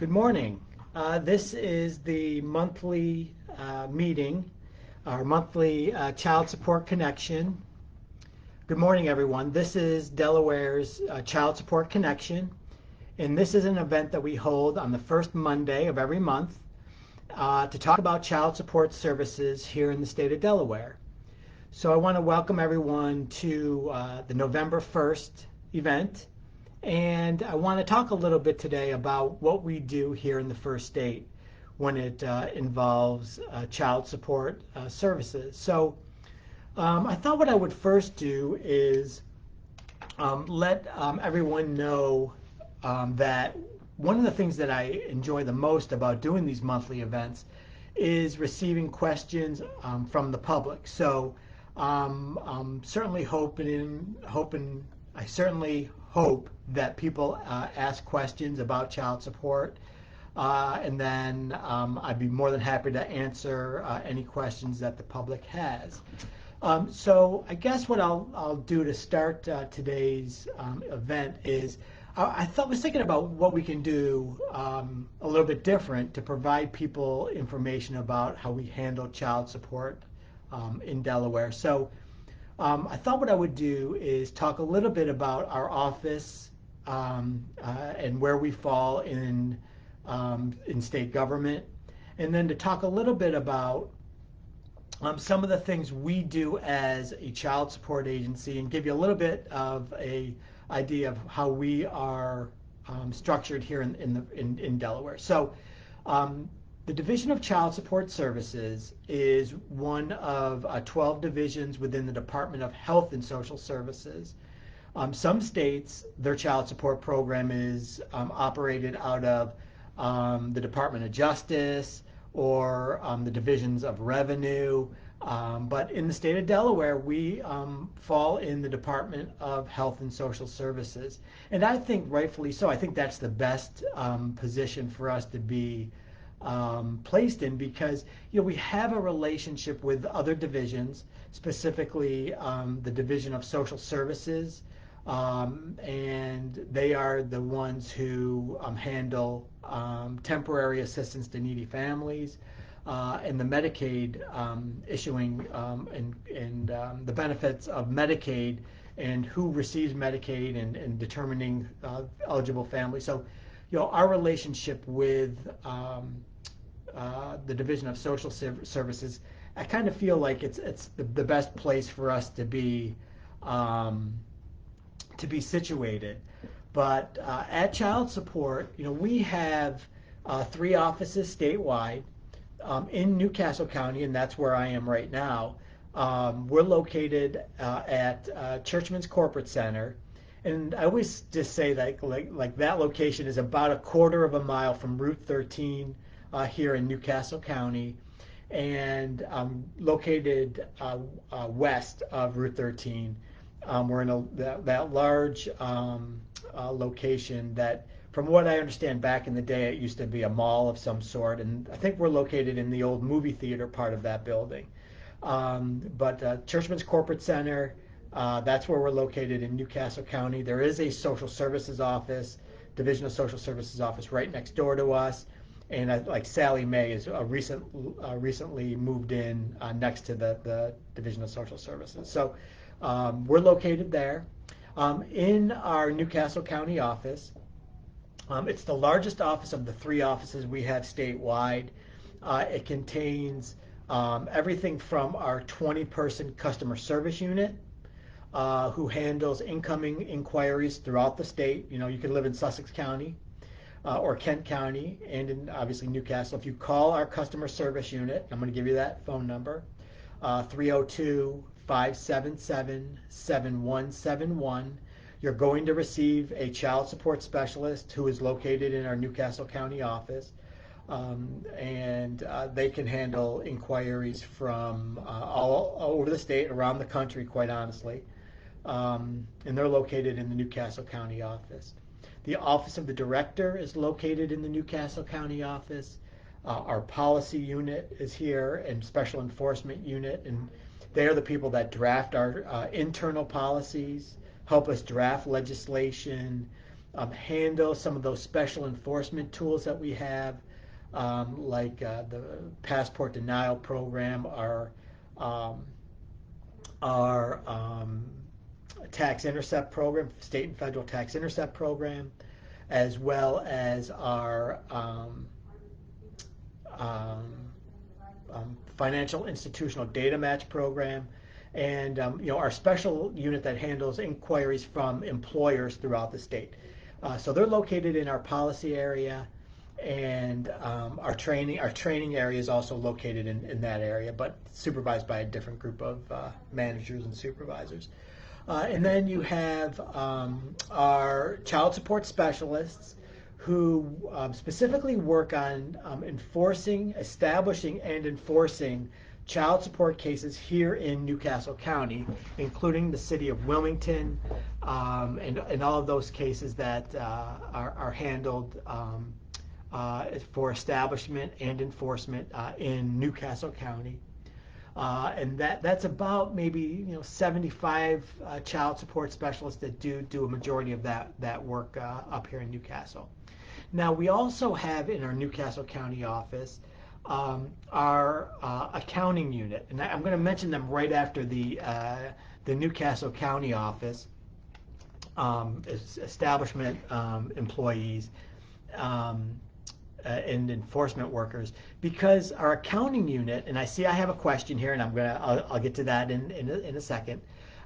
Good morning. This is the monthly meeting, our monthly Child Support Connection. Good morning, everyone. This is Delaware's Child Support Connection, and this is an event that we hold on the first Monday of every month to talk about child support services here in the state of Delaware. So I want to welcome everyone to the November 1st event. And I want to talk a little bit today about what we do here in the first state when it involves child support services. So I thought what I would first do is let everyone know that one of the things that I enjoy the most about doing these monthly events is receiving questions from the public. So I'm certainly I certainly hope that people ask questions about child support, and then I'd be more than happy to answer any questions that the public has. So I guess what I'll do to start today's event is I was thinking about what we can do a little bit different to provide people information about how we handle child support in Delaware. So I thought what I would do is talk a little bit about our office and where we fall in state government, and then to talk a little bit about some of the things we do as a child support agency, and give you a little bit of a idea of how we are structured here in Delaware. So the Division of Child Support Services is one of 12 divisions within the Department of Health and Social Services. Some states, their child support program is operated out of the Department of Justice or the Divisions of Revenue. But in the state of Delaware, we fall in the Department of Health and Social Services. And I think rightfully so. I think that's the best position for us to be placed in, because we have a relationship with other divisions, specifically the Division of Social Services, and they are the ones who handle temporary assistance to needy families, and the Medicaid issuing and the benefits of Medicaid and who receives Medicaid and determining eligible families. So our relationship with the Division of Social Services, I kind of feel like it's the best place for us to be situated. But at Child Support, we have 3 offices statewide in New Castle County, and that's where I am right now. We're located at Churchman's Corporate Center. And I always just say that like that location is about a quarter of a mile from Route 13 here in New Castle County, and located west of Route 13. We're in that large location that, from what I understand, back in the day, it used to be a mall of some sort, and I think we're located in the old movie theater part of that building. But Churchman's Corporate Center, that's where we're located in New Castle County. There is a social services office, Division of Social Services office right next door to us. And like Sally Mae is recently moved in next to the Division of Social Services. So we're located there. In our New Castle County office, it's the largest office of the 3 offices we have statewide. It contains everything from our 20-person customer service unit, who handles incoming inquiries throughout the state. You can live in Sussex County or Kent County, and in obviously New Castle. If you call our customer service unit, I'm going to give you that phone number, 302-577-7171. You're going to receive a child support specialist who is located in our New Castle County office. And they can handle inquiries from all over the state, around the country, quite honestly. And they're located in the New Castle County office. The Office of the Director is located in the New Castle County office. Our policy unit is here, and Special Enforcement Unit, and they are the people that draft our internal policies, help us draft legislation, handle some of those special enforcement tools that we have, like the passport denial program, our tax intercept program, state and federal tax intercept program, as well as our financial institutional data match program, and our special unit that handles inquiries from employers throughout the state. So they're located in our policy area, and our training area is also located in that area, but supervised by a different group of managers and supervisors. And then you have our child support specialists, who specifically work on establishing and enforcing child support cases here in Newcastle County, including the city of Wilmington, and all of those cases that are handled for establishment and enforcement in Newcastle County. And that's about maybe 75 child support specialists that do a majority of that work up here in Newcastle. Now, we also have in our Newcastle County office our accounting unit, and I'm going to mention them right after the Newcastle County office establishment employees and enforcement workers, because our accounting unit, and I see I have a question here, and I'll get to that in a second.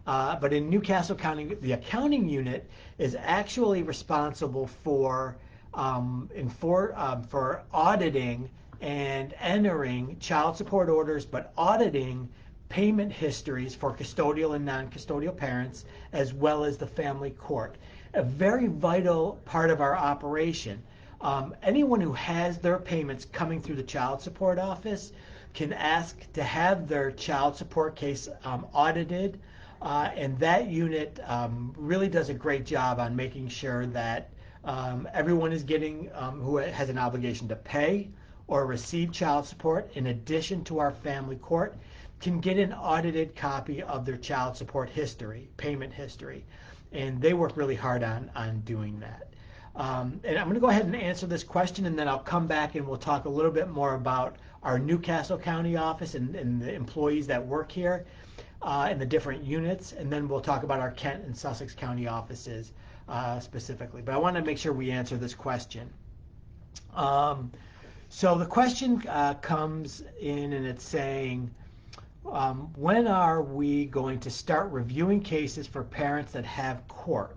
But in Newcastle County, the accounting unit is actually responsible for auditing and entering child support orders, but auditing payment histories for custodial and non-custodial parents, as well as the family court. A very vital part of our operation. Anyone who has their payments coming through the child support office can ask to have their child support case audited, and that unit really does a great job on making sure that everyone is getting, who has an obligation to pay or receive child support, in addition to our family court, can get an audited copy of their child support history, payment history. And they work really hard on doing that. And I'm going to go ahead and answer this question, and then I'll come back and we'll talk a little bit more about our Newcastle County office and the employees that work here and the different units. And then we'll talk about our Kent and Sussex County offices specifically. But I want to make sure we answer this question. So the question comes in, and it's saying, when are we going to start reviewing cases for parents that have court?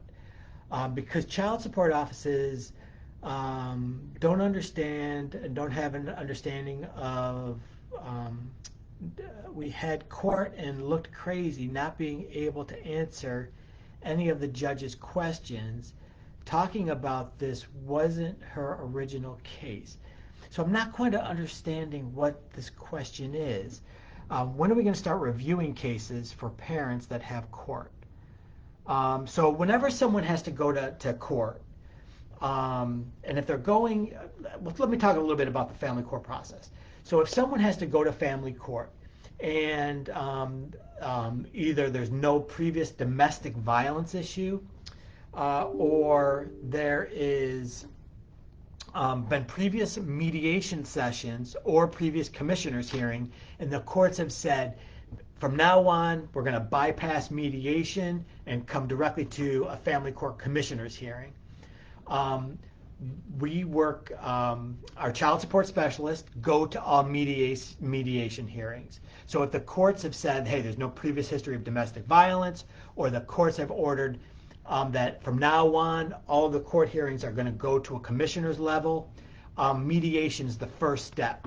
Because child support offices don't understand and don't have an understanding of, we had court and looked crazy not being able to answer any of the judge's questions, talking about this wasn't her original case. So I'm not quite understanding what this question is. When are we going to start reviewing cases for parents that have court? So whenever someone has to go to court, and if they're going, well, let me talk a little bit about the family court process. So if someone has to go to family court, and either there's no previous domestic violence issue, or there is been previous mediation sessions or previous commissioners hearing, and the courts have said, from now on, we're going to bypass mediation and come directly to a family court commissioner's hearing. We work, our child support specialists go to all mediation hearings. So if the courts have said, hey, there's no previous history of domestic violence, or the courts have ordered that from now on, all the court hearings are going to go to a commissioner's level, mediation is the first step.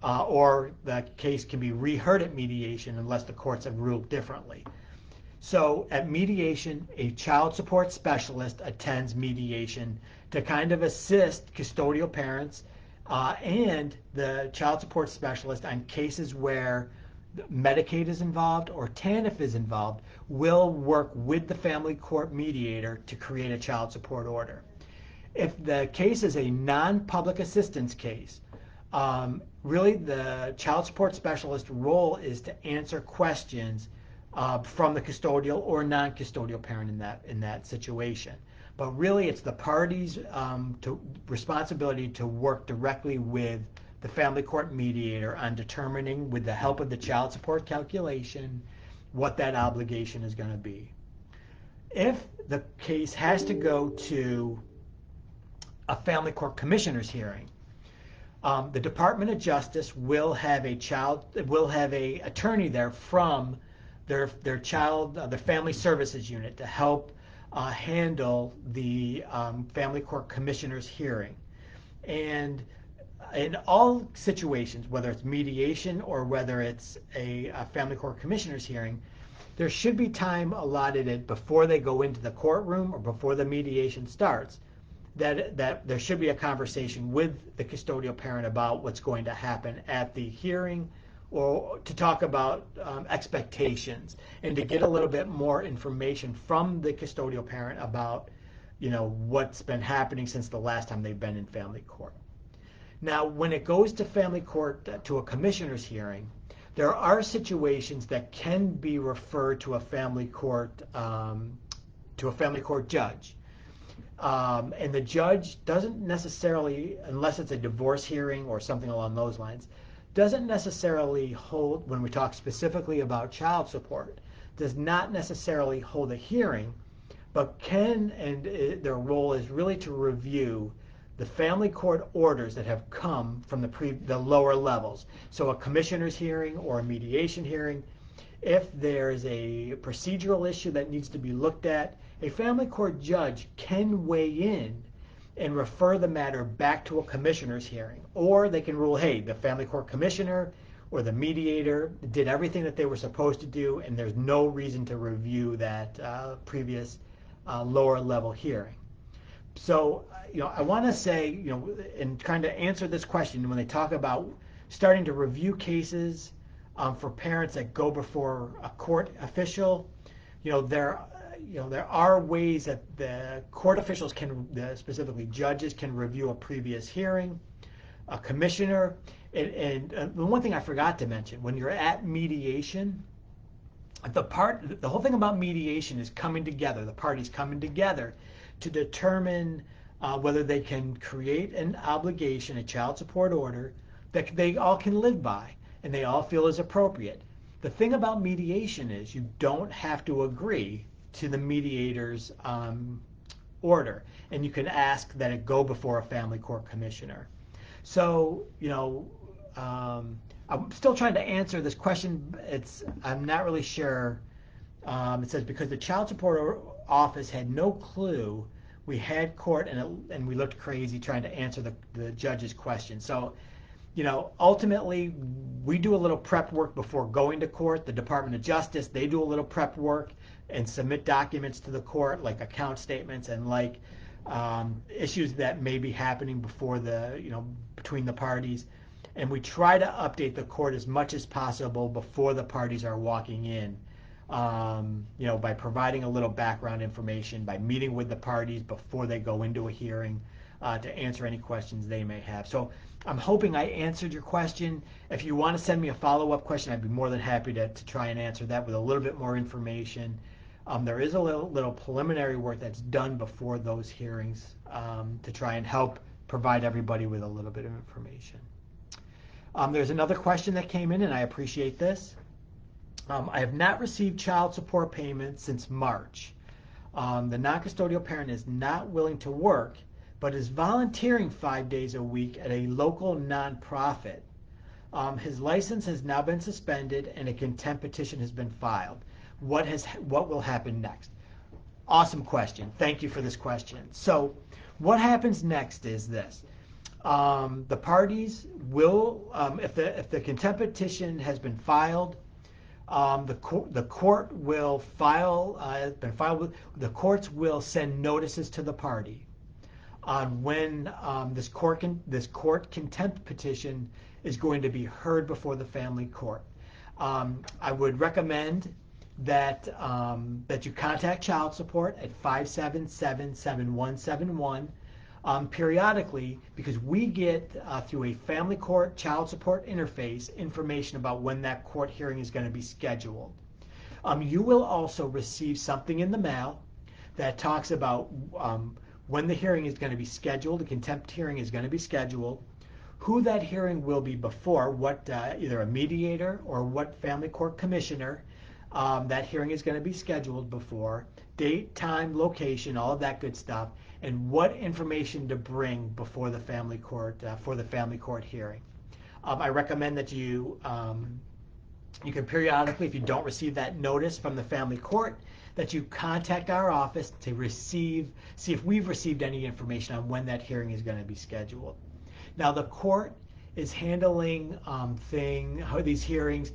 Or the case can be reheard at mediation unless the courts have ruled differently. So at mediation, a child support specialist attends mediation to kind of assist custodial parents and the child support specialist on cases where Medicaid is involved or TANF is involved, will work with the family court mediator to create a child support order. If the case is a non-public assistance case, really the child support specialist role is to answer questions from the custodial or non-custodial parent in that situation. but really it's the parties' responsibility to work directly with the family court mediator on determining, with the help of the child support calculation, what that obligation is going to be. If the case has to go to a family court commissioner's hearing, the Department of Justice will have a attorney there from their family services unit to help handle the family court commissioner's hearing. And in all situations, whether it's mediation or whether it's a family court commissioner's hearing, there should be time allotted before they go into the courtroom or before the mediation starts, that there should be a conversation with the custodial parent about what's going to happen at the hearing, or to talk about expectations and to get a little bit more information from the custodial parent about, what's been happening since the last time they've been in family court. Now, when it goes to family court, to a commissioner's hearing, there are situations that can be referred to a family court judge. And the judge doesn't necessarily, unless it's a divorce hearing or something along those lines, doesn't necessarily hold, when we talk specifically about child support, does not necessarily hold a hearing, but can, and their role is really to review the family court orders that have come from the lower levels. So a commissioner's hearing or a mediation hearing, if there's a procedural issue that needs to be looked at, a family court judge can weigh in and refer the matter back to a commissioner's hearing. Or they can rule, hey, the family court commissioner or the mediator did everything that they were supposed to do, and there's no reason to review that previous lower level hearing. So, I want to say, and kind of answer this question, when they talk about starting to review cases for parents that go before a court official, there are ways that the court officials can, specifically judges, can review a previous hearing, a commissioner, and the one thing I forgot to mention, when you're at mediation, the whole thing about mediation is coming together, the parties coming together to determine whether they can create an obligation, a child support order, that they all can live by and they all feel is appropriate. The thing about mediation is you don't have to agree to the mediator's order, and you can ask that it go before a family court commissioner. So, I'm still trying to answer this question. I'm not really sure. It says, because the child support office had no clue we had court, and we looked crazy trying to answer the judge's question. So, ultimately, we do a little prep work before going to court. The Department of Justice, they do a little prep work and submit documents to the court, like account statements and like issues that may be happening before between the parties. And we try to update the court as much as possible before the parties are walking in. By providing a little background information, by meeting with the parties before they go into a hearing to answer any questions they may have. So I'm hoping I answered your question. If you want to send me a follow-up question, I'd be more than happy to try and answer that with a little bit more information. There is a little preliminary work that's done before those hearings to try and help provide everybody with a little bit of information. There's another question that came in, and I appreciate this. I have not received child support payments since March. The non-custodial parent is not willing to work, but is volunteering 5 days a week at a local nonprofit. His license has now been suspended and a contempt petition has been filed. What will happen next? Awesome question. Thank you for this question. So what happens next is this. The parties will, if the contempt petition has been filed, the court will the courts will send notices to the party on when this court contempt petition is going to be heard before the family court. I would recommend that you contact child support at 577-7171 periodically, because we get through a family court child support interface information about when that court hearing is going to be scheduled. You will also receive something in the mail that talks about when the hearing is going to be scheduled. The contempt hearing is going to be scheduled, who that hearing will be before, what either a mediator or what family court commissioner that hearing is going to be scheduled before, date, time, location, all of that good stuff, and what information to bring before the family court for the family court hearing. I recommend that you can periodically, if you don't receive that notice from the family court, that you contact our office to see if we've received any information on when that hearing is going to be scheduled. Now, the court is handling these hearings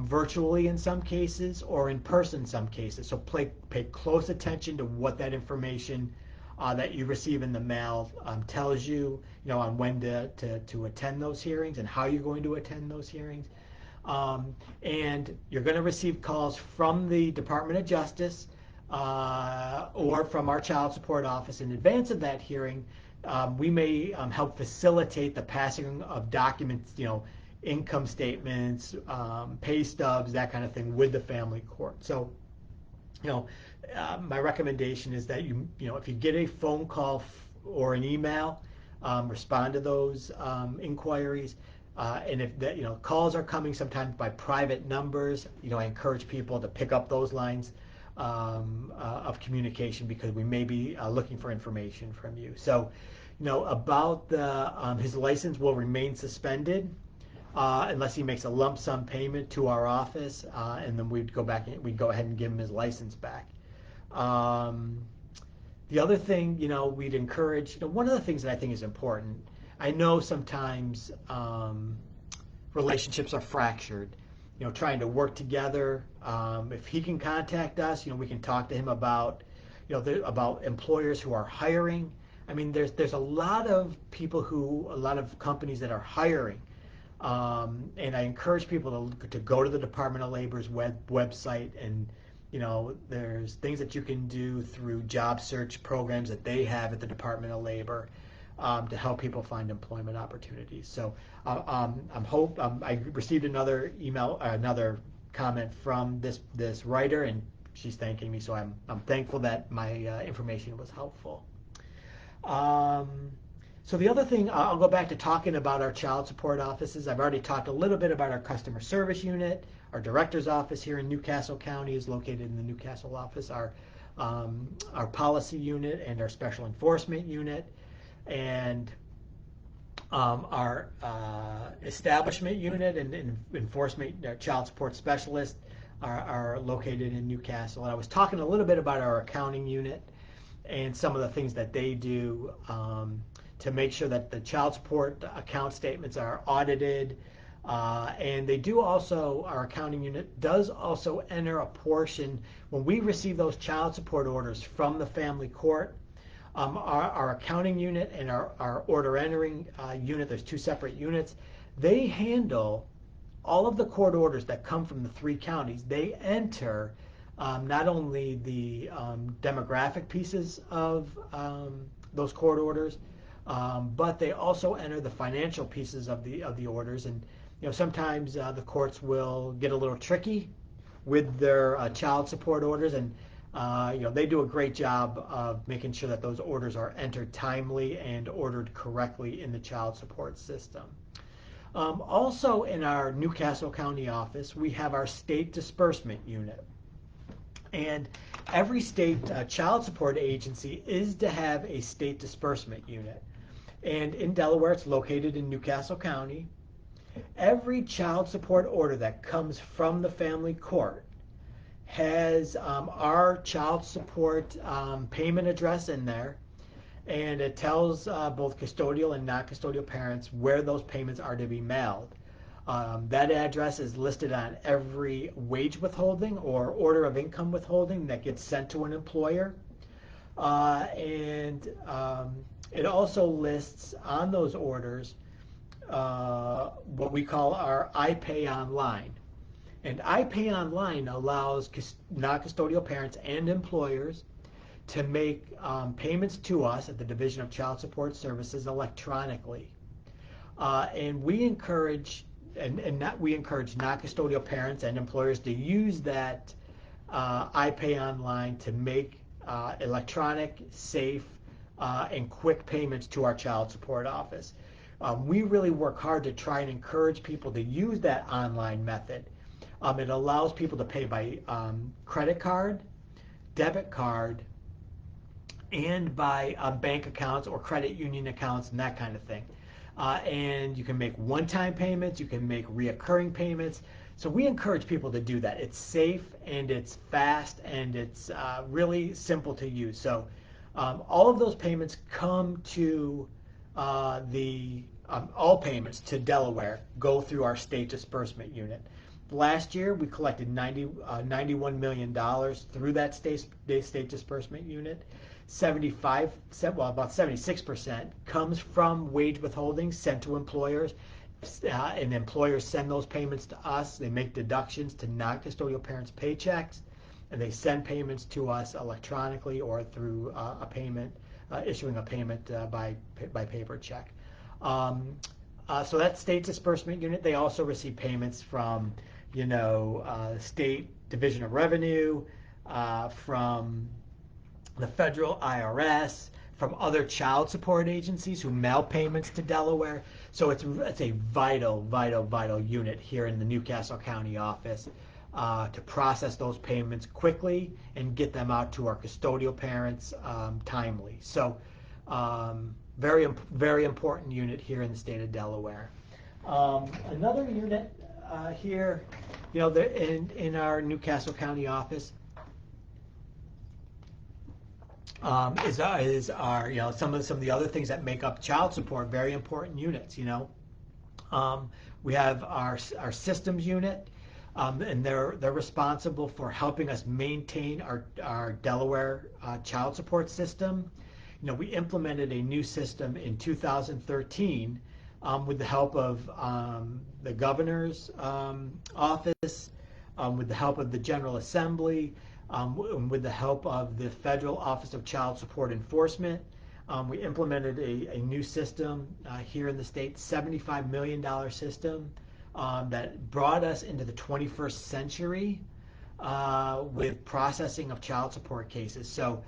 virtually in some cases or in person in some cases. So pay close attention to what that information that you receive in the mail tells you, on when to attend those hearings and how you're going to attend those hearings. And you're going to receive calls from the Department of Justice or from our child support office in advance of that hearing. We may help facilitate the passing of documents, income statements, pay stubs, that kind of thing with the family court. So, my recommendation is that if you get a phone call or an email, respond to those inquiries. And if that, calls are coming sometimes by private numbers, I encourage people to pick up those lines of communication, because we may be looking for information from you. So, about his license will remain suspended unless he makes a lump sum payment to our office, and then we'd go ahead and give him his license back. The other thing, we'd encourage, one of the things that I think is important, I know sometimes relationships are fractured, trying to work together. If he can contact us, we can talk to him about, about employers who are hiring. I mean, there's a lot of a lot of companies that are hiring. And I encourage people to go to the Department of Labor's website, and there's things that you can do through job search programs that they have at the Department of Labor to help people find employment opportunities. So I received another email, another comment from this writer, and she's thanking me. So I'm thankful that my information was helpful. So the other thing, I'll go back to talking about our child support offices. I've already talked a little bit about our customer service unit. Our director's office here in Newcastle County is located in the Newcastle office. Our policy unit and our special enforcement unit, and our establishment unit and enforcement, child support specialist are located in Newcastle. And I was talking a little bit about our accounting unit and some of the things that they do to make sure that the child support account statements are audited. And they do also, our accounting unit does also enter a portion when we receive those child support orders from the family court. Our accounting unit and our order entering unit, there's two separate units, they handle all of the court orders that come from the 3 counties. They enter not only the demographic pieces of those court orders, but they also enter the financial pieces of the orders. And sometimes the courts will get a little tricky with their child support orders, and they do a great job of making sure that those orders are entered timely and ordered correctly in the child support system. Also in our Newcastle County office, we have our state disbursement unit. And every state child support agency is to have a state disbursement unit. And in Delaware, it's located in Newcastle County. Every child support order that comes from the family court has our child support payment address in there, and it tells both custodial and non-custodial parents where those payments are to be mailed. That address is listed on every wage withholding or order of income withholding that gets sent to an employer. And it also lists on those orders what we call our iPay Online. And iPay Online allows non-custodial parents and employers to make payments to us at the Division of Child Support Services electronically. And we encourage non-custodial parents and employers to use that iPay Online to make electronic, safe, and quick payments to our child support office. We really work hard to try and encourage people to use that online method. It allows people to pay by credit card, debit card, and by bank accounts or credit union accounts and that kind of thing. And you can make one-time payments, you can make reoccurring payments. So we encourage people to do that. It's safe and it's fast and it's really simple to use. So all of those payments come to all payments to Delaware go through our state disbursement unit. Last year, we collected $91 million through that state disbursement unit. About 76% comes from wage withholding sent to employers, and employers send those payments to us. They make deductions to non-custodial parents' paychecks, and they send payments to us electronically or through issuing a payment by paper check. So that state disbursement unit, they also receive payments from, State Division of Revenue, from the federal IRS, from other child support agencies who mail payments to Delaware. So it's a vital unit here in the Newcastle County office to process those payments quickly and get them out to our custodial parents timely. So very important unit here in the state of Delaware. Another unit here, in our Newcastle County office is our some of the other things that make up child support. Very important units. We have our systems unit, and they're responsible for helping us maintain our Delaware child support system. We implemented a new system in 2013 with the help of the governor's office, with the help of the General Assembly, with the help of the Federal Office of Child Support Enforcement. We implemented a new system here in the state, $75 million system that brought us into the 21st century with processing of child support cases. So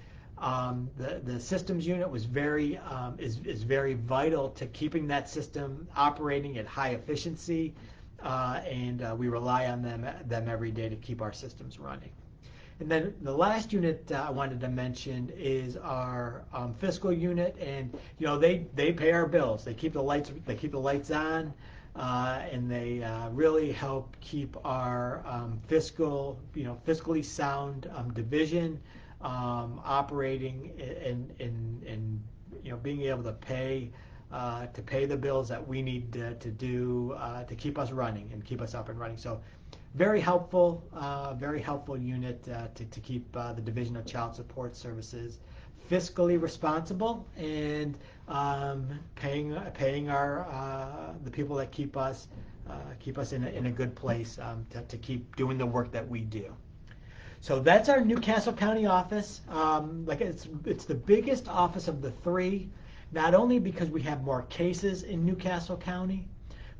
the systems unit was is very vital to keeping that system operating at high efficiency, and we rely on them every day to keep our systems running. And then the last unit I wanted to mention is our fiscal unit, and they pay our bills. They keep the lights on, and they really help keep our fiscally sound division operating and being able to pay the bills that we need to do to keep us running and keep us up and running. So very helpful unit to keep the Division of Child Support Services fiscally responsible and paying the people that keep us in a good place to keep doing the work that we do. So that's our Newcastle County office. It's the biggest office of the three, not only because we have more cases in Newcastle County,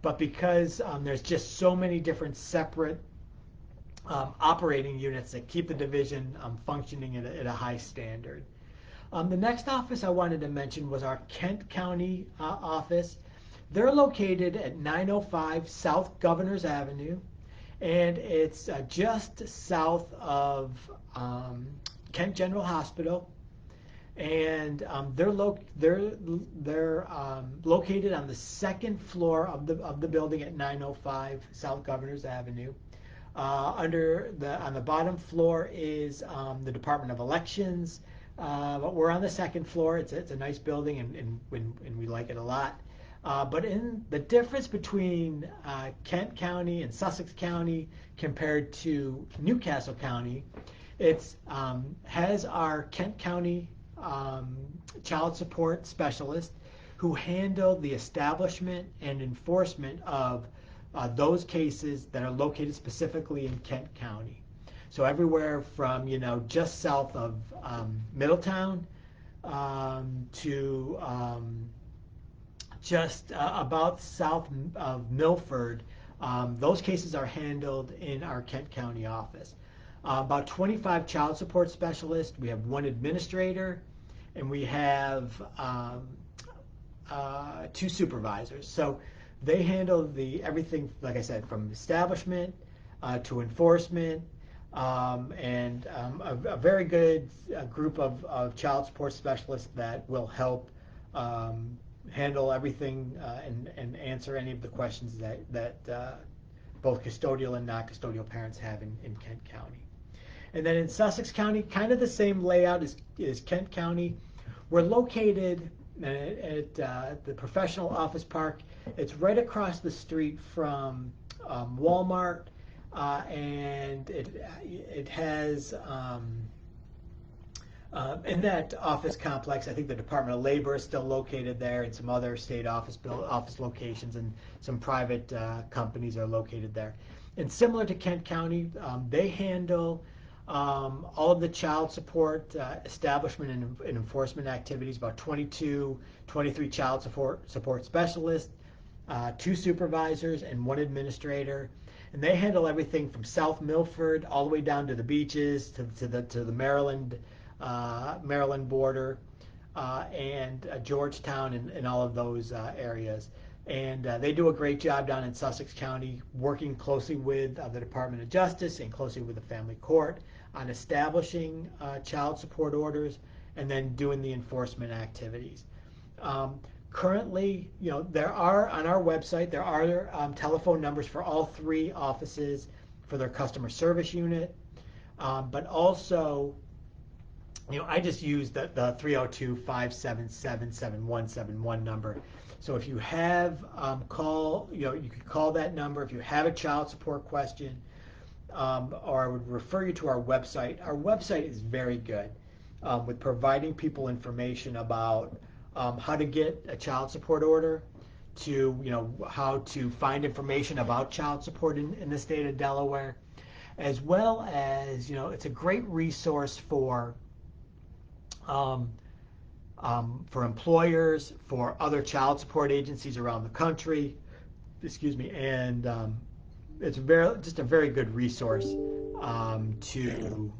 but because there's just so many different separate operating units that keep the division functioning at a high standard. The next office I wanted to mention was our Kent County office. They're located at 905 South Governors Avenue, and it's just south of Kent General Hospital. And they're located on the second floor of the building at 905 South Governors Avenue. On the bottom floor is the Department of Elections, but we're on the second floor. It's a nice building, and we like it a lot. But in the difference between Kent County and Sussex County compared to Newcastle County, it has our Kent County child support specialist who handle the establishment and enforcement of those cases that are located specifically in Kent County. So everywhere from just south of Middletown to just about south of Milford, those cases are handled in our Kent County office. About 25 child support specialists. We have one administrator, and we have 2 supervisors. So they handle everything, like I said, from establishment to enforcement, and a very good group of child support specialists that will help handle everything and answer any of the questions that both custodial and non-custodial parents have in Kent County. And then in Sussex County, kind of the same layout as Kent County. We're located at the Professional Office Park. It's right across the street from Walmart, and it has in that office complex, I think the Department of Labor is still located there, and some other state office locations, and some private companies are located there. And similar to Kent County, they handle all of the child support establishment and enforcement activities. About 23 child support specialists, 2 supervisors, and 1 administrator. And they handle everything from South Milford all the way down to the beaches, to the Maryland border, and Georgetown, and all of those areas. And they do a great job down in Sussex County, working closely with the Department of Justice and closely with the Family Court on establishing child support orders and then doing the enforcement activities. Currently, there are on our website, there are telephone numbers for all 3 offices for their customer service unit, but also, I just use the 302-577-7171 number. So if you have you can call that number if you have a child support question, or I would refer you to our website. Our website is very good with providing people information about how to get a child support order, to how to find information about child support in the state of Delaware, as well as it's a great resource for employers, for other child support agencies around the country. Excuse me, and it's just a very good resource to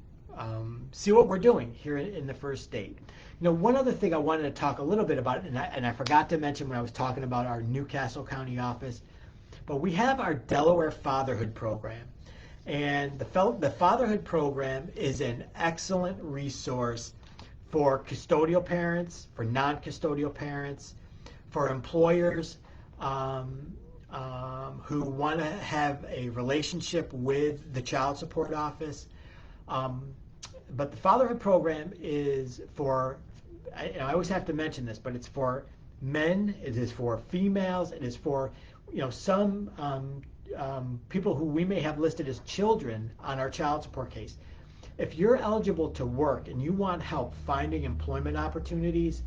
see what we're doing here in the first state. One other thing I wanted to talk a little bit about, and I forgot to mention when I was talking about our Newcastle County office, but we have our Delaware Fatherhood program. And the Fatherhood program is an excellent resource for custodial parents, for non-custodial parents, for employers who want to have a relationship with the child support office. But the Fatherhood program is for, I always have to mention this, but it's for men, it is for females, it is for some people who we may have listed as children on our child support case. If you're eligible to work and you want help finding employment opportunities,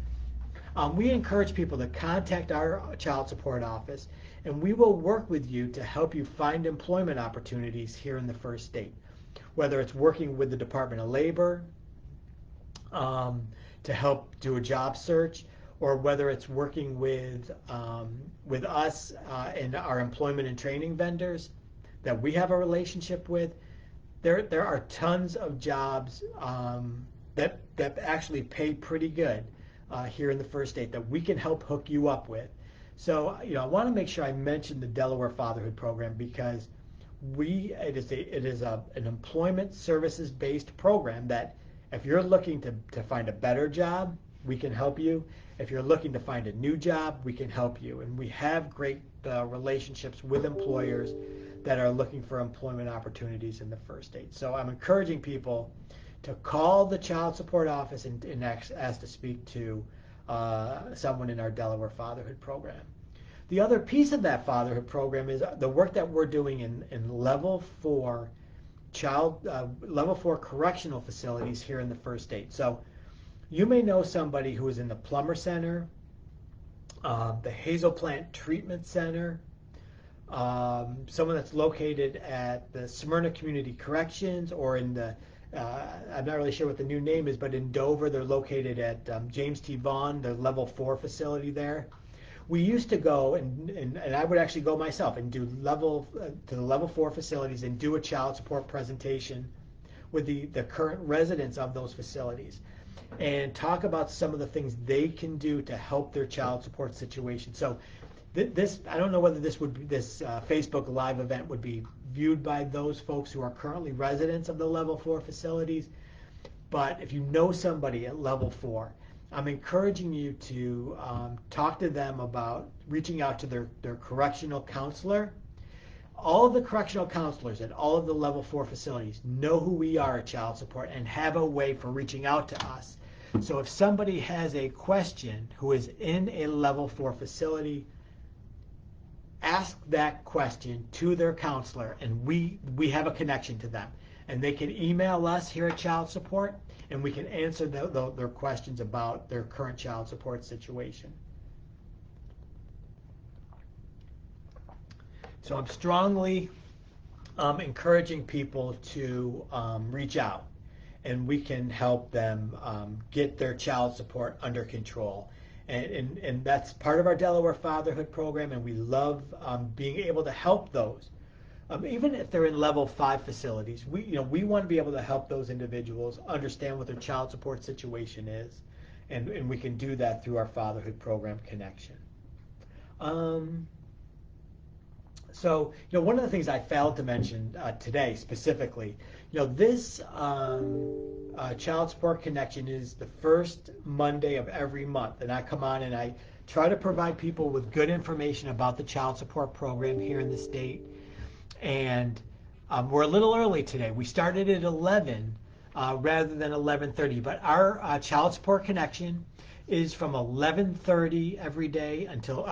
we encourage people to contact our child support office, and we will work with you to help you find employment opportunities here in the first state. Whether it's working with the Department of Labor to help do a job search, or whether it's working with us and our employment and training vendors that we have a relationship with. There are tons of jobs that actually pay pretty good here in the first state that we can help hook you up with. So I want to make sure I mention the Delaware Fatherhood program, because it is an employment services based program that if you're looking to find a better job, we can help you. If you're looking to find a new job, we can help you. And we have great relationships with employers that are looking for employment opportunities in the first state. So I'm encouraging people to call the child support office and ask to speak to someone in our Delaware Fatherhood program. The other piece of that Fatherhood program is the work that we're doing in level 4 level 4 correctional facilities here in the first state. So you may know somebody who is in the Plummer Center, the Hazel Plant Treatment Center, someone that's located at the Smyrna Community Corrections, or in the, I'm not really sure what the new name is, but in Dover they're located at James T. Vaughn, the level 4 facility there. We used to go, and I would actually go myself and do to the level 4 facilities and do a child support presentation with the current residents of those facilities and talk about some of the things they can do to help their child support situation. So this, I don't know whether this Facebook Live event would be viewed by those folks who are currently residents of the Level 4 facilities, but if you know somebody at Level 4, I'm encouraging you to talk to them about reaching out to their correctional counselor. All of the correctional counselors at all of the Level 4 facilities know who we are at child support and have a way for reaching out to us. So if somebody has a question who is in a Level 4 facility, ask that question to their counselor, and we have a connection to them. And they can email us here at Child Support, and we can answer their questions about their current child support situation. So I'm strongly encouraging people to reach out, and we can help them get their child support under control. And that's part of our Delaware Fatherhood program, and we love being able to help those. Even if they're in Level 5 facilities, we want to be able to help those individuals understand what their child support situation is, and we can do that through our Fatherhood program connection. So, one of the things I failed to mention today specifically, this Child Support Connection is the first Monday of every month, and I come on and I try to provide people with good information about the child support program here in the state. And we're a little early today. We started at 11 rather than 11:30, but our Child Support Connection is from 11:30 every day until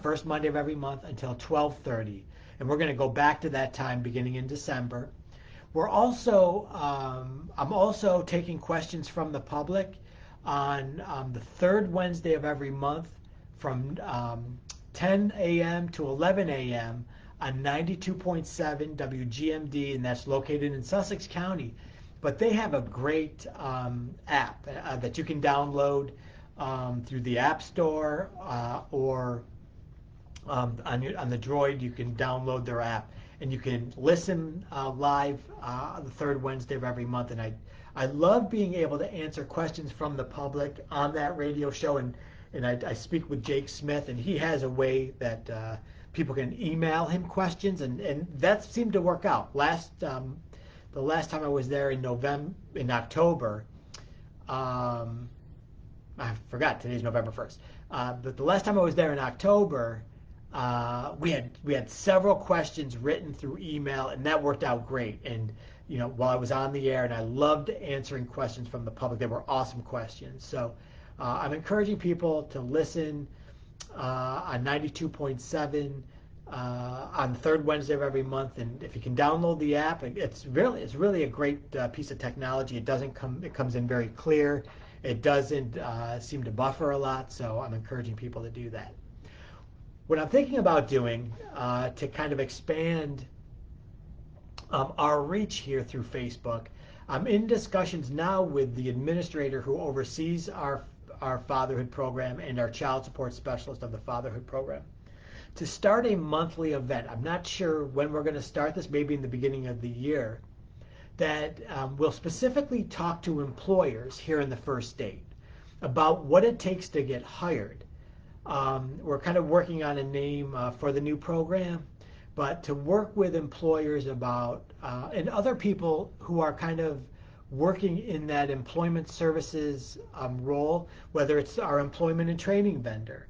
first Monday of every month until 12:30, and we're going to go back to that time beginning in December. We're also I'm also taking questions from the public on the third Wednesday of every month from 10 a.m. to 11 a.m. on 92.7 WGMD, and that's located in Sussex County. But they have a great app that you can download through the App Store or on the Droid. You can download their app, and you can listen live the third Wednesday of every month. And I love being able to answer questions from the public on that radio show. And I speak with Jake Smith, and he has a way that people can email him questions, and that seemed to work out. The last time I was there in October, I forgot, today's November 1st. But the last time I was there in October, we had several questions written through email, and that worked out great. And while I was on the air, and I loved answering questions from the public, they were awesome questions. So I'm encouraging people to listen on 92.7 on the third Wednesday of every month. And if you can download the app, it's really a great piece of technology. It comes in very clear. It doesn't seem to buffer a lot, so I'm encouraging people to do that. What I'm thinking about doing to kind of expand our reach here through Facebook, I'm in discussions now with the administrator who oversees our fatherhood program and our child support specialist of the fatherhood program to start a monthly event. I'm not sure when we're going to start this, maybe in the beginning of the year, that will specifically talk to employers here in the first state about what it takes to get hired. We're kind of working on a name for the new program, but to work with employers about, and other people who are kind of working in that employment services role, whether it's our employment and training vendor,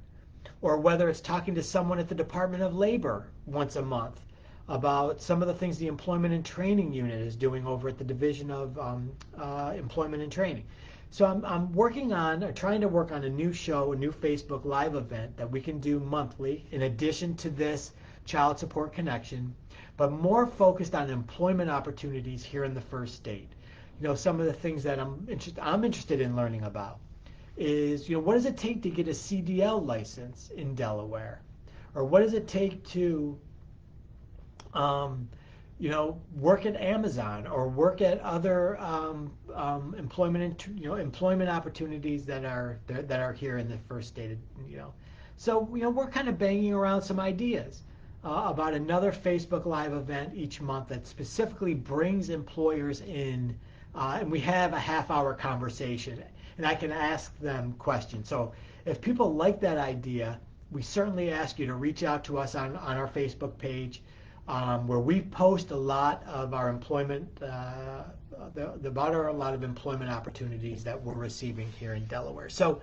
or whether it's talking to someone at the Department of Labor once a month about some of the things the Employment and Training Unit is doing over at the Division of Employment and Training. So I'm trying to work on a new show, a new Facebook Live event that we can do monthly in addition to this Child Support Connection, but more focused on employment opportunities here in the first state. Some of the things that I'm interested in learning about is, what does it take to get a CDL license in Delaware? Or what does it take to work at Amazon or work at other employment opportunities that are here in the first state. So we're kind of banging around some ideas. about another Facebook Live event each month that specifically brings employers in, and we have a half-hour conversation, and I can ask them questions. So if people like that idea, we certainly ask you to reach out to us on our Facebook page, where we post a lot of our employment, a lot of employment opportunities that we're receiving here in Delaware. So,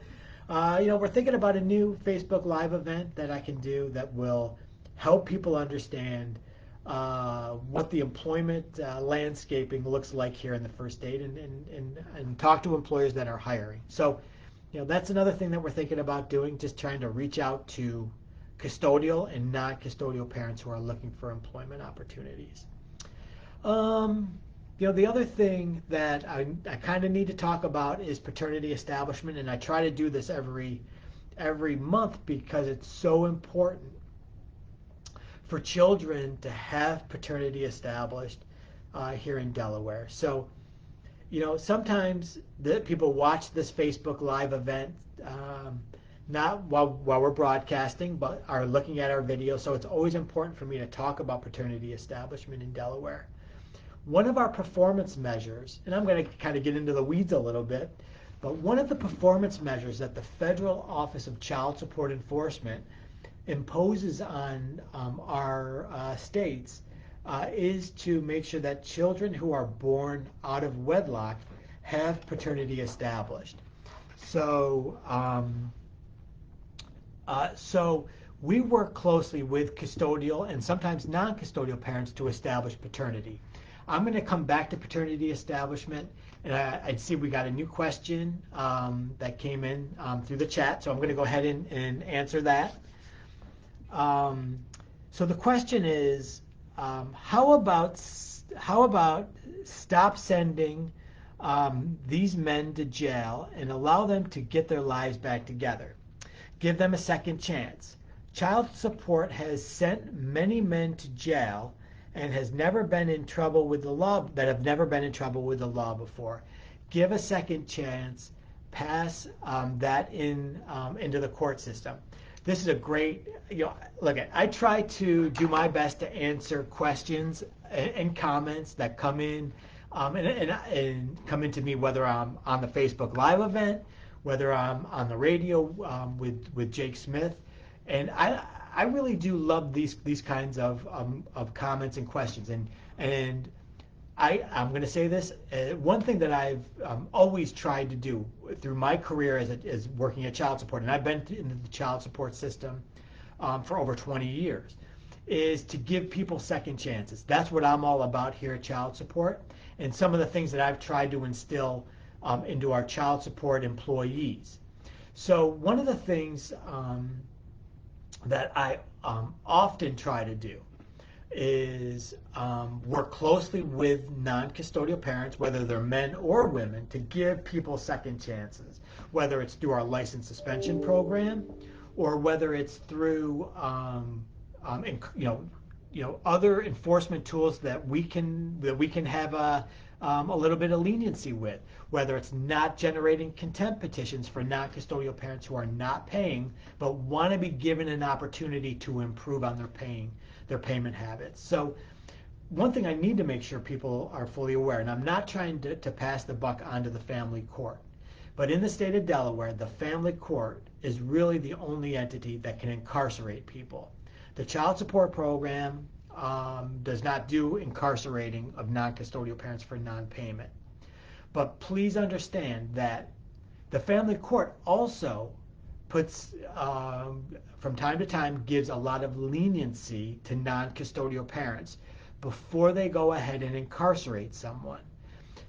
we're thinking about a new Facebook Live event that I can do that will help people understand what the employment landscaping looks like here in the first state, and talk to employers that are hiring. So, that's another thing that we're thinking about doing, just trying to reach out to custodial and non-custodial parents who are looking for employment opportunities. The other thing that I kind of need to talk about is paternity establishment, and I try to do this every month because it's so important for children to have paternity established here in Delaware. So, sometimes people watch this Facebook Live event not while we're broadcasting, but are looking at our video. So it's always important for me to talk about paternity establishment in Delaware. One of our performance measures, and I'm going to kind of get into the weeds a little bit, but one of the performance measures that the Federal Office of Child Support Enforcement imposes on our states is to make sure that children who are born out of wedlock have paternity established. So, so we work closely with custodial and sometimes non-custodial parents to establish paternity. I'm going to come back to paternity establishment, and I see we got a new question that came in through the chat, so I'm going to go ahead and answer that. So the question is, how about stop sending these men to jail and allow them to get their lives back together? Give them a second chance. Child support has sent many men to jail and has never been in trouble with the law, that have never been in trouble with the law before. Give a second chance. Pass that into the court system. This is a great, look, I try to do my best to answer questions and comments that come in and come into me, whether I'm on the Facebook Live event, whether I'm on the radio with Jake Smith. And I really do love these kinds of comments and questions. And I'm going to say this, one thing that I've always tried to do through my career as working at child support, and I've been in the child support system for over 20 years, is to give people second chances. That's what I'm all about here at child support, and some of the things that I've tried to instill into our child support employees. So one of the things that I often try to do is work closely with non-custodial parents, whether they're men or women, to give people second chances, whether it's through our license suspension program or whether it's through other enforcement tools that we can have a little bit of leniency with, whether it's not generating contempt petitions for non-custodial parents who are not paying but want to be given an opportunity to improve on their payment habits. So one thing I need to make sure people are fully aware, and I'm not trying to pass the buck onto the family court, but in the state of Delaware, the family court is really the only entity that can incarcerate people. The child support program does not do incarcerating of non-custodial parents for non-payment. But please understand that the family court also puts, from time to time, gives a lot of leniency to non-custodial parents before they go ahead and incarcerate someone.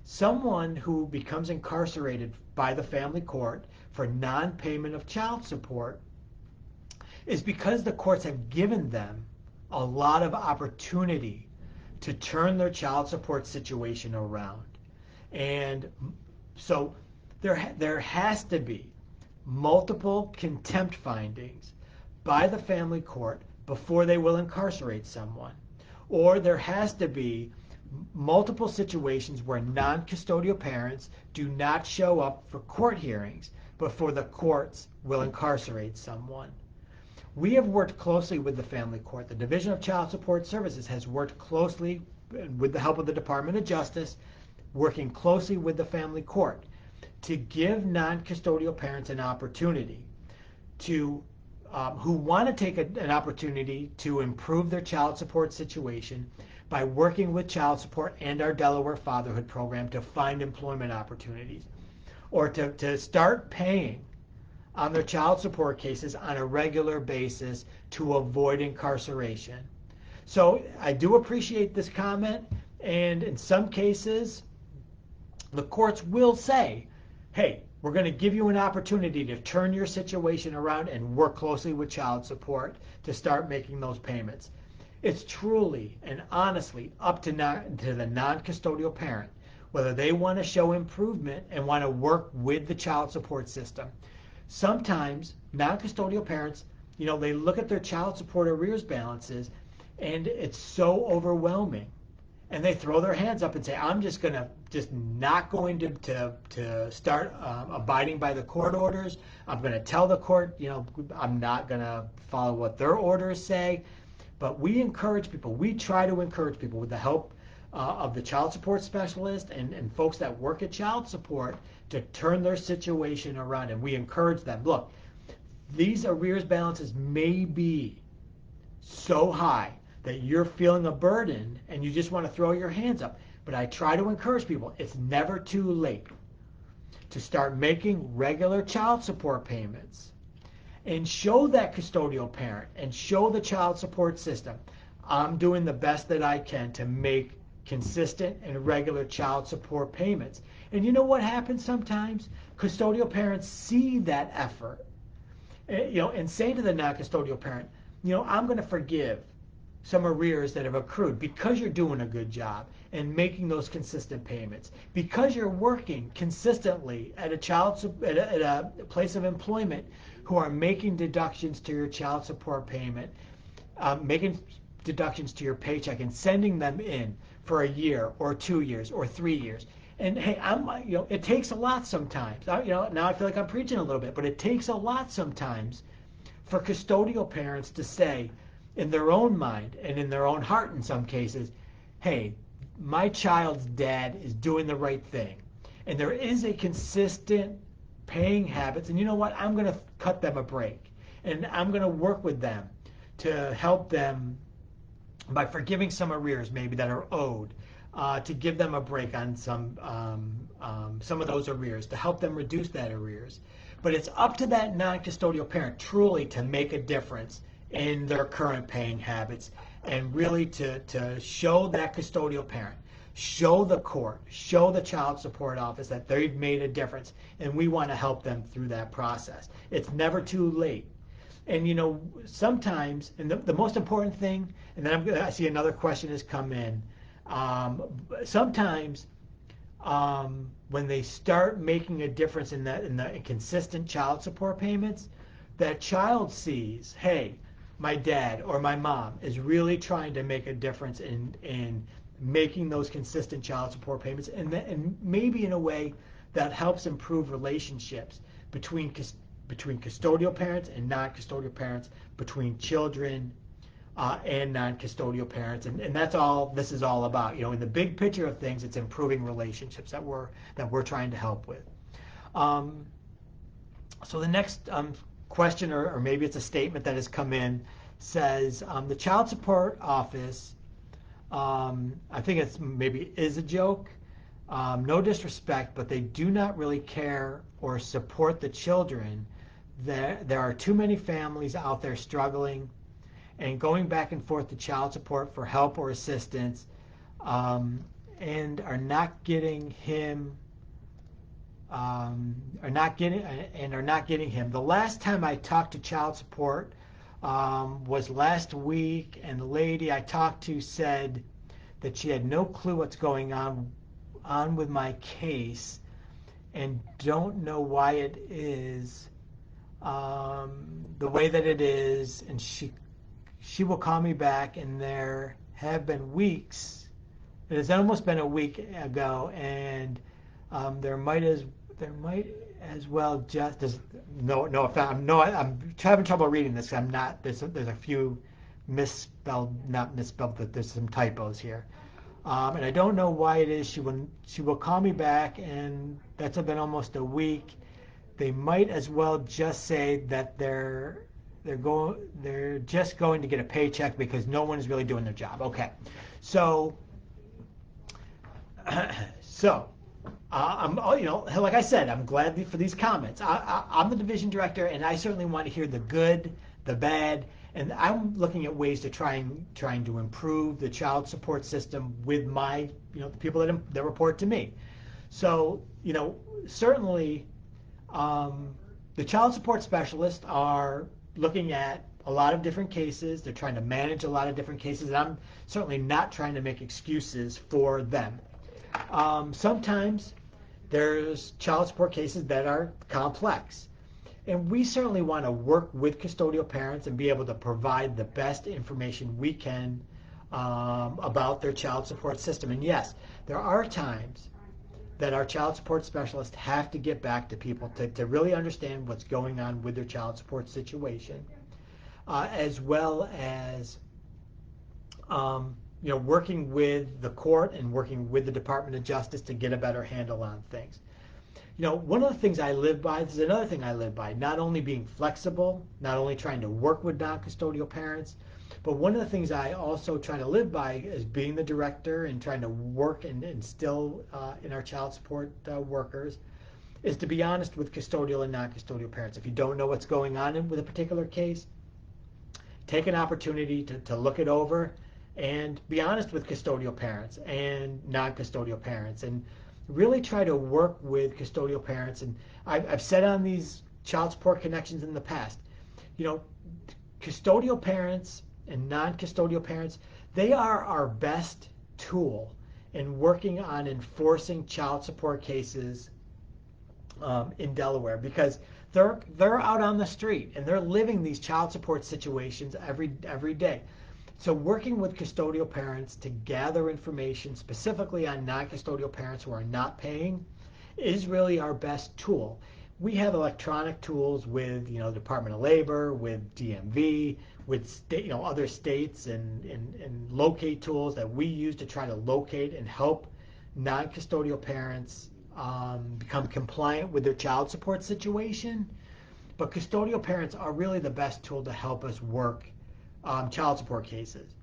Someone who becomes incarcerated by the family court for non-payment of child support is because the courts have given them a lot of opportunity to turn their child support situation around. And so there has to be multiple contempt findings by the family court before they will incarcerate someone. Or there has to be multiple situations where non-custodial parents do not show up for court hearings before the courts will incarcerate someone. We have worked closely with the family court. The Division of Child Support Services has worked closely with the help of the Department of Justice, working closely with the family court to give non-custodial parents an opportunity to who want to take an opportunity to improve their child support situation by working with child support and our Delaware Fatherhood program to find employment opportunities, or to start paying on their child support cases on a regular basis to avoid incarceration. So I do appreciate this comment, and in some cases the courts will say, hey, we're going to give you an opportunity to turn your situation around and work closely with child support to start making those payments. It's truly and honestly up to the non-custodial parent whether they want to show improvement and want to work with the child support system. Sometimes non-custodial parents, they look at their child support arrears balances and it's so overwhelming. And they throw their hands up and say, I'm just not going to start abiding by the court orders. I'm going to tell the court, I'm not going to follow what their orders say. But we encourage people, we try to encourage people with the help of the child support specialist and folks that work at child support to turn their situation around. And we encourage them, look, these arrears balances may be so high that you're feeling a burden and you just want to throw your hands up. But I try to encourage people, it's never too late to start making regular child support payments and show that custodial parent and show the child support system, I'm doing the best that I can to make consistent and regular child support payments. And you know what happens sometimes? Custodial parents see that effort, and say to the non-custodial parent, I'm going to forgive some arrears that have accrued because you're doing a good job and making those consistent payments, because you're working consistently at a place of employment who are making deductions to your child support payment, making deductions to your paycheck and sending them in for a year or 2 years or 3 years. And hey, it takes a lot sometimes. Now I feel like I'm preaching a little bit, but it takes a lot sometimes for custodial parents to say, in their own mind and in their own heart in some cases, hey, my child's dad is doing the right thing. And there is a consistent paying habits. And you know what? I'm going to cut them a break. And I'm going to work with them to help them by forgiving some arrears maybe that are owed, to give them a break on some of those arrears, to help them reduce that arrears. But it's up to that non-custodial parent truly to make a difference in their current paying habits, and really to show that custodial parent, show the court, show the child support office that they've made a difference, and we want to help them through that process. It's never too late. And sometimes, and the most important thing, and then I see another question has come in, sometimes when they start making a difference in the consistent child support payments, that child sees, hey, my dad or my mom is really trying to make a difference in making those consistent child support payments, and maybe in a way that helps improve relationships between custodial parents and non-custodial parents, between children and non-custodial parents, and that's all this is all about. In the big picture of things, it's improving relationships that we're trying to help with. So the next question, or maybe it's a statement that has come in, says the child support office, I think it's maybe is a joke, no disrespect, but they do not really care or support the children. There are too many families out there struggling and going back and forth to child support for help or assistance, and are not getting him. Are not getting him. The last time I talked to child support was last week, and the lady I talked to said that she had no clue what's going on with my case and don't know why it is the way that it is, and she will call me back. And there have been weeks, it has almost been a week ago, and there might as well just there's I'm having trouble reading this. I'm not there's a few not misspelled, but there's some typos here. And I don't know why it is. She will call me back, and that's been almost a week. They might as well just say that they're just going to get a paycheck because no one is really doing their job. Okay, so I'm like I said, I'm glad for these comments. I'm the division director, and I certainly want to hear the good, the bad, and I'm looking at ways to trying to improve the child support system with my the people that report to me. So certainly the child support specialists are looking at a lot of different cases. They're trying to manage a lot of different cases, and I'm certainly not trying to make excuses for them. Sometimes there's child support cases that are complex. And we certainly want to work with custodial parents and be able to provide the best information we can about their child support system. And yes, there are times that our child support specialists have to get back to people to really understand what's going on with their child support situation, as well as working with the court and working with the Department of Justice to get a better handle on things. One of the things I live by, this is another thing I live by, not only being flexible, not only trying to work with non-custodial parents, but one of the things I also try to live by is being the director and trying to work and instill in our child support workers is to be honest with custodial and non-custodial parents. If you don't know what's going on with a particular case, take an opportunity to look it over and be honest with custodial parents and non-custodial parents, and really try to work with custodial parents. And I've said on these child support connections in the past, custodial parents and non-custodial parents, they are our best tool in working on enforcing child support cases in Delaware, because they're out on the street and they're living these child support situations every day. So working with custodial parents to gather information specifically on non-custodial parents who are not paying is really our best tool. We have electronic tools with Department of Labor, with DMV, with other states and locate tools that we use to try to locate and help non-custodial parents become compliant with their child support situation. But custodial parents are really the best tool to help us work child support cases.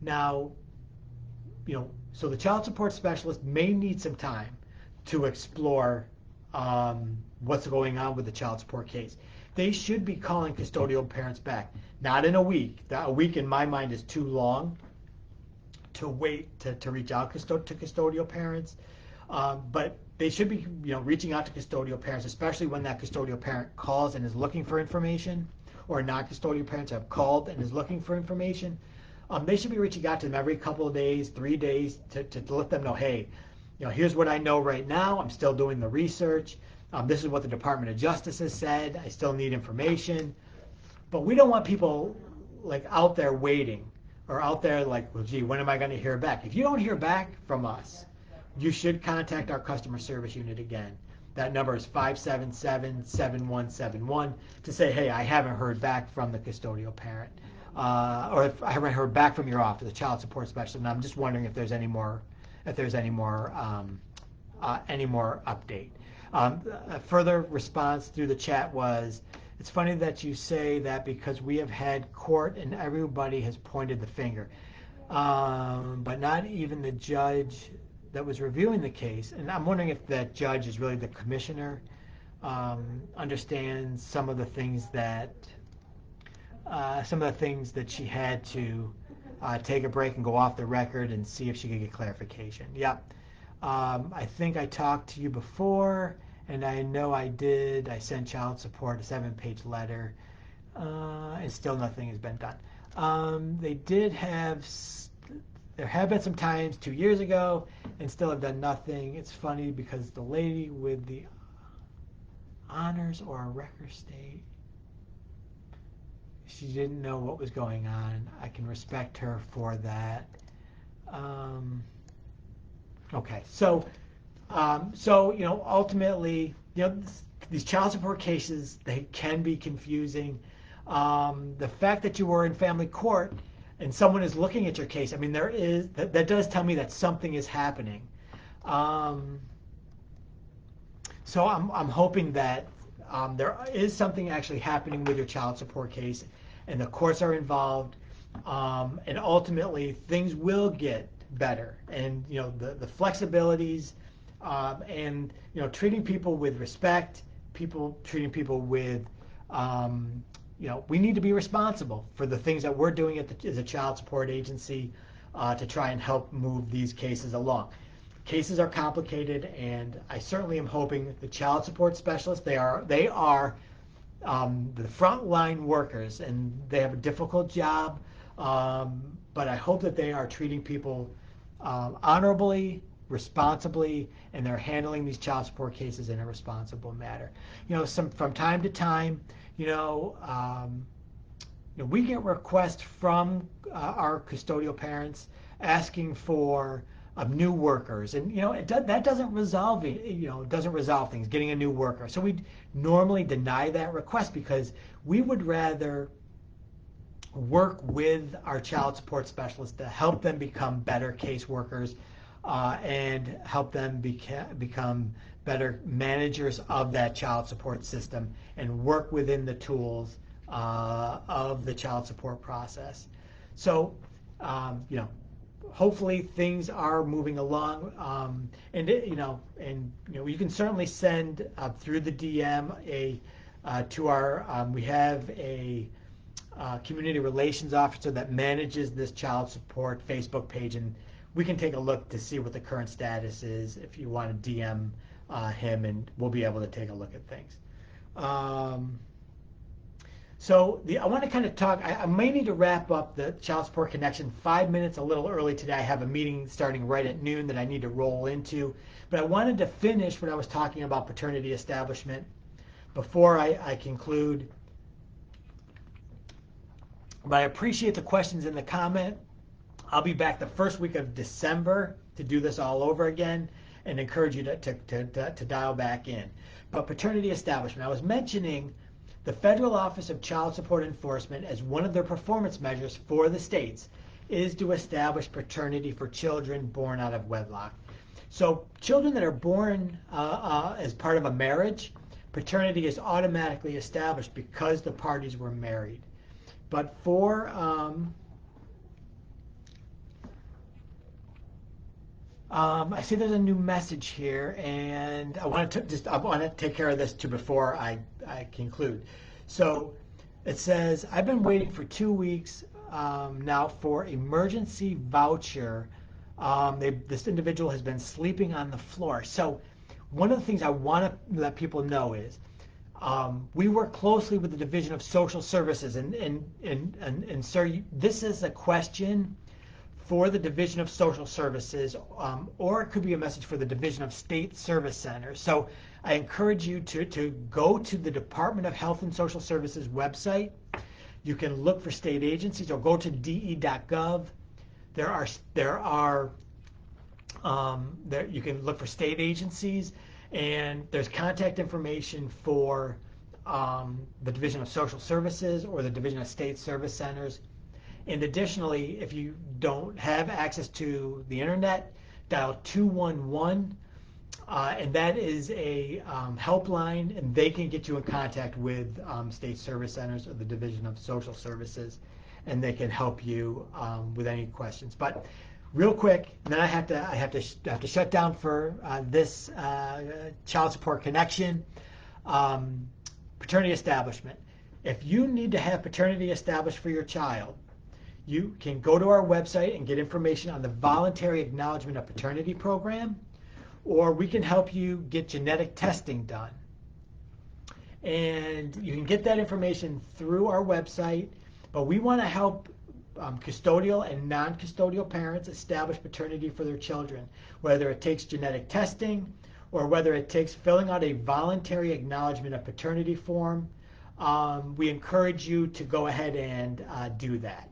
Now, so the child support specialist may need some time to explore what's going on with the child support case. They should be calling custodial parents back, not in a week. A week in my mind is too long to wait to reach out to custodial parents. But they should be reaching out to custodial parents, especially when that custodial parent calls and is looking for information, or non-custodial parents have called and is looking for information. They should be reaching out to them every couple of days, 3 days, to let them know, hey, here's what I know right now. I'm still doing the research. This is what the Department of Justice has said. I still need information. But we don't want people out there waiting, or out there well, gee, when am I going to hear back? If you don't hear back from us, you should contact our customer service unit again. That number is 577-7171 to say, hey, I haven't heard back from the custodial parent, or if I haven't heard back from your office, the child support specialist, and I'm just wondering if there's any more update. A further response through the chat was, it's funny that you say that because we have had court and everybody has pointed the finger, but not even the judge that was reviewing the case. And I'm wondering if that judge is really the commissioner, understands some of the things that she had to take a break and go off the record and see if she could get clarification. Yep. I think I talked to you before, and I know I did. I sent child support a 7-page letter, and still nothing has been done. There have been some times 2 years ago and still have done nothing. It's funny because the lady with the honors or a record state, she didn't know what was going on. I can respect her for that. Okay, so ultimately, these child support cases, they can be confusing. The fact that you were in family court and someone is looking at your case, I mean, that does tell me that something is happening. So I'm hoping that there is something actually happening with your child support case, and the courts are involved, and ultimately things will get better. And the flexibilities, and treating people with respect, treating people with we need to be responsible for the things that we're doing as a child support agency to try and help move these cases along. Cases are complicated, and I certainly am hoping the child support specialists, they are the frontline workers, and they have a difficult job, but I hope that they are treating people honorably, responsibly, and they're handling these child support cases in a responsible manner. From time to time, we get requests from our custodial parents asking for new workers, and that doesn't resolve things, getting a new worker. So we normally deny that request because we would rather work with our child support specialists to help them become better caseworkers and help them become better managers of that child support system and work within the tools of the child support process. So hopefully things are moving along, and you can certainly send through the DM to our we have a community relations officer that manages this child support Facebook page, and we can take a look to see what the current status is if you want to DM him, and we'll be able to take a look at things. So I want to kind of talk, I may need to wrap up the Child Support Connection 5 minutes a little early today. I have a meeting starting right at noon that I need to roll into. But I wanted to finish what I was talking about paternity establishment before I conclude. But I appreciate the questions in the comment. I'll be back the first week of December to do this all over again, and encourage you to dial back in. But paternity establishment, I was mentioning the Federal Office of Child Support Enforcement, as one of their performance measures for the states, is to establish paternity for children born out of wedlock. So children that are born as part of a marriage, paternity is automatically established because the parties were married. But for I see there's a new message here, and I want to take care of this too before I conclude. So it says, I've been waiting for 2 weeks now for emergency voucher. This individual has been sleeping on the floor. So one of the things I want to let people know is we work closely with the Division of Social Services, and sir, this is a question for the Division of Social Services, or it could be a message for the Division of State Service Centers. So I encourage you to go to the Department of Health and Social Services website. You can look for state agencies, or go to de.gov. You can look for state agencies, and there's contact information for the Division of Social Services or the Division of State Service Centers. And additionally, if you don't have access to the internet, dial 211, and that is a helpline, and they can get you in contact with state service centers or the Division of Social Services, and they can help you with any questions. But real quick, and then I have to shut down for this Child Support Connection. Paternity establishment. If you need to have paternity established for your child, you can go to our website and get information on the Voluntary Acknowledgement of Paternity program, or we can help you get genetic testing done. And you can get that information through our website, but we want to help custodial and non-custodial parents establish paternity for their children, whether it takes genetic testing or whether it takes filling out a voluntary acknowledgement of paternity form. We encourage you to go ahead and do that.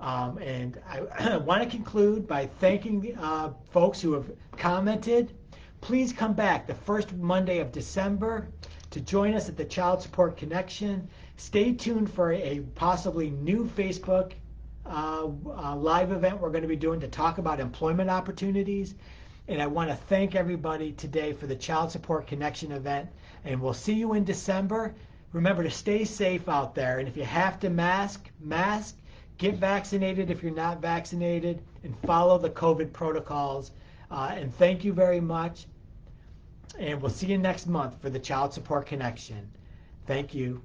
And I want to conclude by thanking the folks who have commented. Please come back the first Monday of December to join us at the Child Support Connection. Stay tuned for a possibly new Facebook live event we're going to be doing to talk about employment opportunities. And I want to thank everybody today for the Child Support Connection event. And we'll see you in December. Remember to stay safe out there. And if you have to mask. Get vaccinated if you're not vaccinated. And follow the COVID protocols. And thank you very much. And we'll see you next month for the Child Support Connection. Thank you.